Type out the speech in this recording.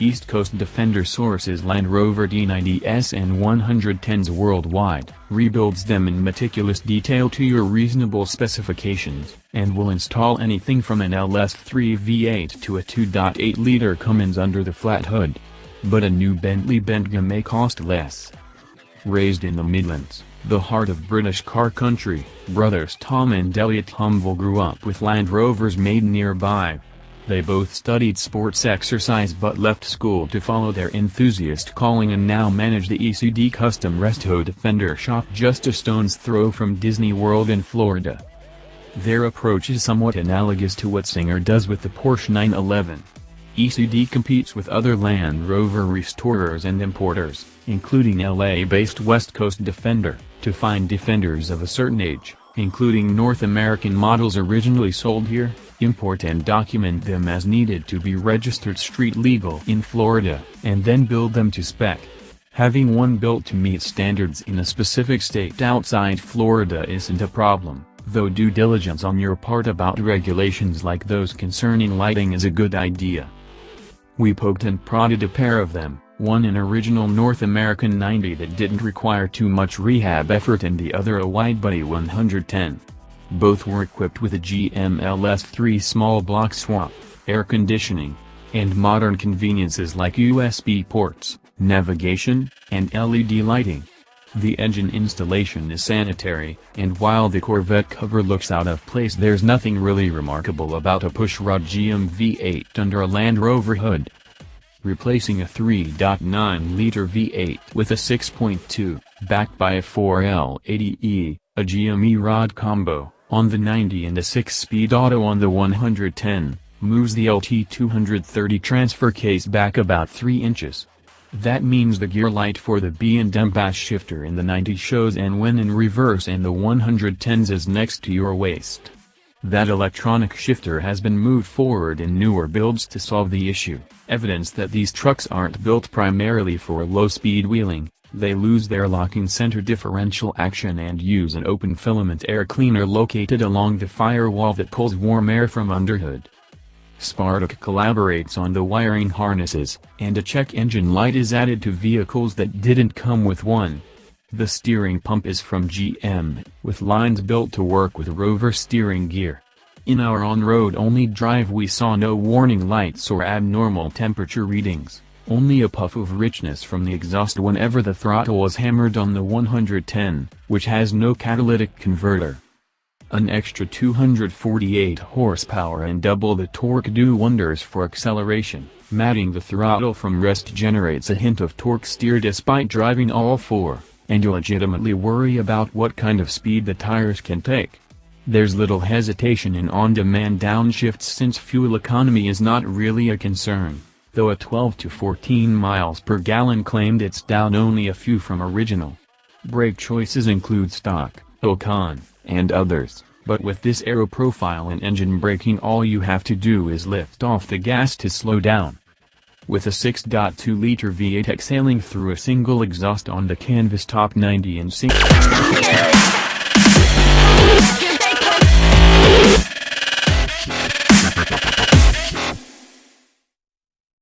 East Coast Defender sources Land Rover D90s and 110s worldwide, rebuilds them in meticulous detail to your reasonable specifications, and will install anything from an LS3 V8 to a 2.8-liter Cummins under the flat hood. But a new Bentley Bentayga may cost less. Raised in the Midlands, the heart of British car country, brothers Tom and Elliot Humble grew up with Land Rovers made nearby. They both studied sports exercise but left school to follow their enthusiast calling and now manage the ECD custom-resto Defender shop just a stone's throw from Disney World in Florida. Their approach is somewhat analogous to what Singer does with the Porsche 911. ECD competes with other Land Rover restorers and importers, including LA-based West Coast Defender, to find Defenders of a certain age, including North American models originally sold here, import and document them as needed to be registered street legal in Florida, and then build them to spec. Having one built to meet standards in a specific state outside Florida isn't a problem, though due diligence on your part about regulations like those concerning lighting is a good idea. We poked and prodded a pair of them, one an original North American 90 that didn't require too much rehab effort and the other a wide-body 110. Both were equipped with a GM LS3 small block swap, air conditioning, and modern conveniences like USB ports, navigation, and LED lighting. The engine installation is sanitary, and while the Corvette cover looks out of place, there's nothing really remarkable about a pushrod GM V8 under a Land Rover hood. Replacing a 3.9-liter V8 with a 6.2, backed by a 4L80E, a GM E-Rod combo, on the 90 and a 6-speed auto on the 110, moves the LT230 transfer case back about 3 inches. That means the gear light for the B&M bash shifter in the 90 shows and when in reverse and the 110s is next to your waist. That electronic shifter has been moved forward in newer builds to solve the issue, evidence that these trucks aren't built primarily for low-speed wheeling. They lose their locking center differential action and use an open filament air cleaner located along the firewall that pulls warm air from underhood. Spartak collaborates on the wiring harnesses, and a check engine light is added to vehicles that didn't come with one. The steering pump is from GM, with lines built to work with Rover steering gear. In our on-road only drive we saw no warning lights or abnormal temperature readings, only a puff of richness from the exhaust whenever the throttle was hammered on the 110, which has no catalytic converter. An extra 248 horsepower and double the torque do wonders for acceleration. Matting the throttle from rest generates a hint of torque steer despite driving all four, and you legitimately worry about what kind of speed the tires can take. There's little hesitation in on-demand downshifts since fuel economy is not really a concern, though a 12 to 14 miles per gallon claimed it's down only a few from original. Brake choices include stock, Ocon, and others, but with this aero profile and engine braking all you have to do is lift off the gas to slow down. With a 6.2-liter V8 exhaling through a single exhaust on the canvas top 90 and single